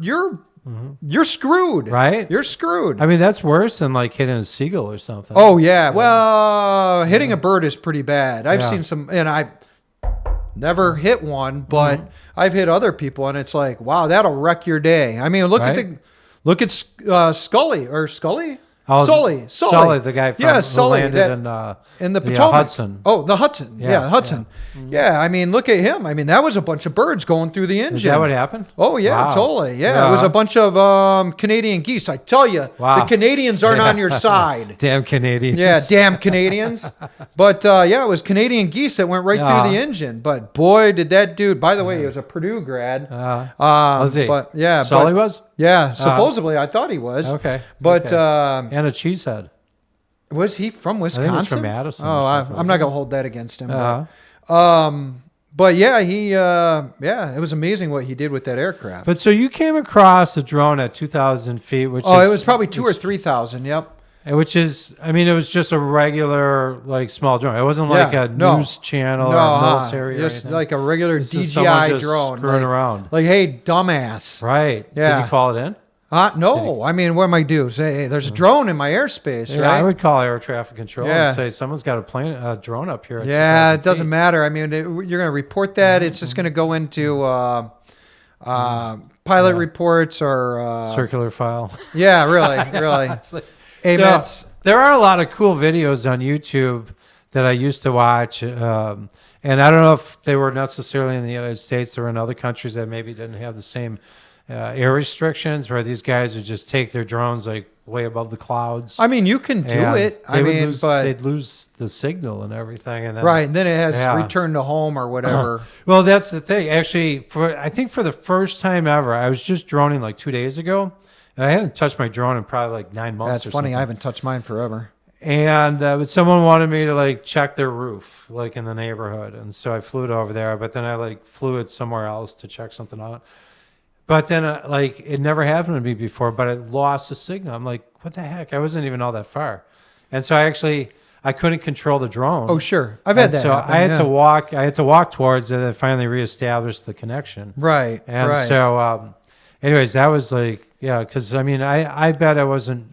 screwed. Right? You're screwed. I mean, that's worse than like hitting a seagull or something. Oh yeah. Well, hitting a bird is pretty bad. I've Yeah. seen some, and I never hit one, but I've hit other people, and it's like, wow, that'll wreck your day. I mean, look at Scully or Scully. Oh, Sully, the guy from yeah, who Sully, landed in the Potomac. Hudson. Oh, the Hudson. Yeah, Hudson. Yeah, I mean, look at him. I mean, that was a bunch of birds going through the engine. Is that what happened? Oh, yeah, Wow. totally. Yeah, it was a bunch of Canadian geese. I tell you, Wow. the Canadians aren't on your side. Damn Canadians. Yeah, damn Canadians. But it was Canadian geese that went right through the engine. But boy, did that dude, by the way, he was a Purdue grad. Was he? But yeah. Sully was? Yeah, supposedly I thought he was. Okay. But okay. And a cheesehead. was he from Wisconsin? I think he was from Madison or Oh, something, I'm not going to hold that against him. Uh-huh. But yeah, it was amazing what he did with that aircraft. But so you came across a drone at 2,000 feet, which it is, was probably 2,000 or 3,000. Yep. which is, I mean, it was just a regular like small drone. It wasn't like a news channel or military or just anything. like a regular This is someone DJI just drone. screwing like, around. Like, hey, dumbass. Right. Yeah. Did you call it in? No. I mean, what am I do? Say, hey, there's a drone in my airspace, Yeah, right? I would call air traffic control Yeah. and say someone's got a drone up here. At Yeah, 2,000 it doesn't feet. matter. I mean, you're going to report that. It's just going to go into pilot reports or Circular file. Yeah, really. Hey, So, man, there are a lot of cool videos on YouTube that I used to watch. And I don't know if they were necessarily in the United States or in other countries that maybe didn't have the same air restrictions, where these guys would just take their drones like way above the clouds. I mean, you can do And it. they I would mean, lose, but they'd lose the signal and everything. And then, right, and then it has Yeah. return to home or whatever. Well, that's the thing. Actually, I think for the first time ever, I was just droning like 2 days ago, and I hadn't touched my drone in probably like 9 months. That's or funny. something. I haven't touched mine forever. And but someone wanted me to like check their roof, like in the neighborhood, and so I flew it over there. But then I like flew it somewhere else to check something out. But then like it never happened to me before, but I lost the signal. I'm like, what the heck? I wasn't even all that far, and so I couldn't control the drone. Oh, sure. I've had And that. So happen, I had yeah. to walk. I had to walk towards it, and then finally reestablish the connection. Right. And right. so, anyways, that was like Yeah, because I mean, I bet I wasn't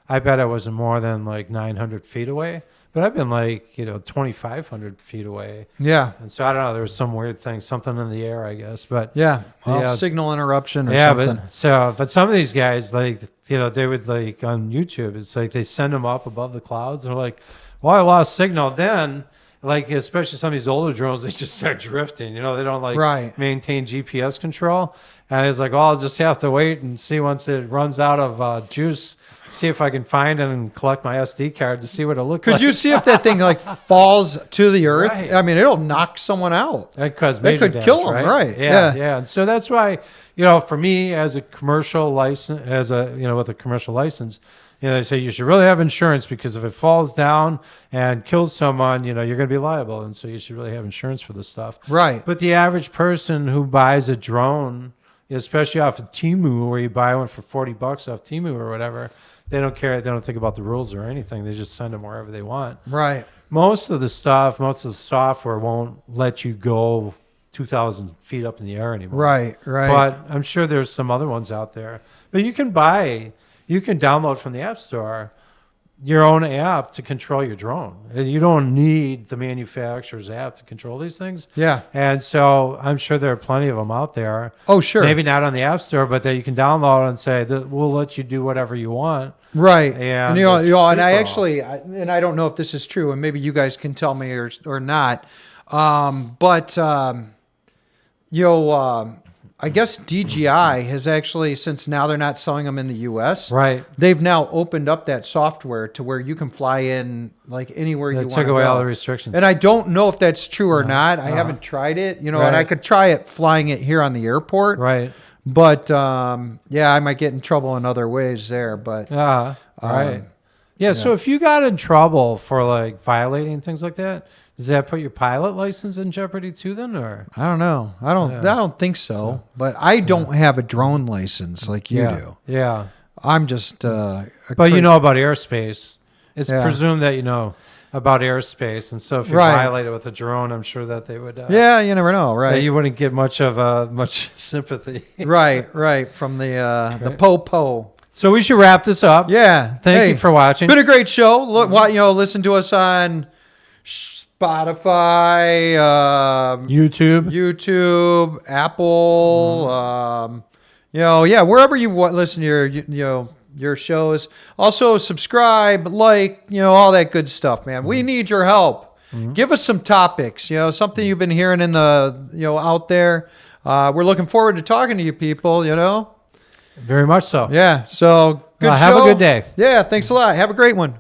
more than like 900 feet away, but I've been like 2,500 feet away, Yeah. and so I don't know. There was some weird thing, something in the air, I guess, but Yeah. Well, Yeah. signal interruption or yeah, something. but some of these guys like they would like on YouTube, it's like they send them up above the clouds. They're like, well, I lost signal. Then like especially some of these older drones, they just start drifting. They don't like Right. maintain GPS control. And it's like, well, I'll just have to wait and see once it runs out of juice, see if I can find it and collect my SD card to see what it looks like. Could you see if that thing like falls to the earth? Right. I mean, it'll knock someone out. That cause That major could damage, kill 'em, right. Yeah, Yeah. yeah. And so that's why, for me as a commercial license, with a commercial license, they say you should really have insurance because if it falls down and kills someone, you're going to be liable. And so you should really have insurance for this stuff. Right. But the average person who buys a drone, especially off of Temu, where you buy one for $40 off Temu or whatever, they don't care. They don't think about the rules or anything. They just send them wherever they want. Right. Most of the software won't let you go 2,000 feet up in the air anymore. Right. Right. But I'm sure there's some other ones out there. But you can download from the App Store your own app to control your drone. And you don't need the manufacturer's app to control these things. Yeah. And so I'm sure there are plenty of them out there. Oh, sure. Maybe not on the App Store, but that you can download and say that we'll let you do whatever you want. Right. And And it's and I free-for-all. actually, and I don't know if this is true, and maybe you guys can tell me or not. I guess DJI has actually, since now they're not selling them in the U.S., Right. they've now opened up that software to where you can fly in like anywhere you That want took to away go. all the restrictions. And I don't know if that's true or not. I haven't tried it, and I Right. could try it flying it here on the airport. Right. But I might get in trouble in other ways there. But Right. Yeah. So if you got in trouble for like violating things like that, does that put your pilot license in jeopardy too then, or? I don't know. I don't think so. But I don't have a drone license like you do. Yeah. I'm just. But you know about airspace. It's Yeah. presumed that you know about airspace, and so if you Right. violate it with a drone, I'm sure that they would. Yeah, you never know, that right? you wouldn't get much sympathy. Right, from the po. So we should wrap this up. Yeah. Thank you for watching. Been a great show. Look, listen to us on Spotify, YouTube, Apple, wherever you listen to your shows. Also subscribe, all that good stuff, man. We need your help. Give us some topics, something you've been hearing in the, out there. We're looking forward to talking to you people, Very much so. Yeah. So good show. Have a good day. Yeah. Thanks a lot. Have a great one.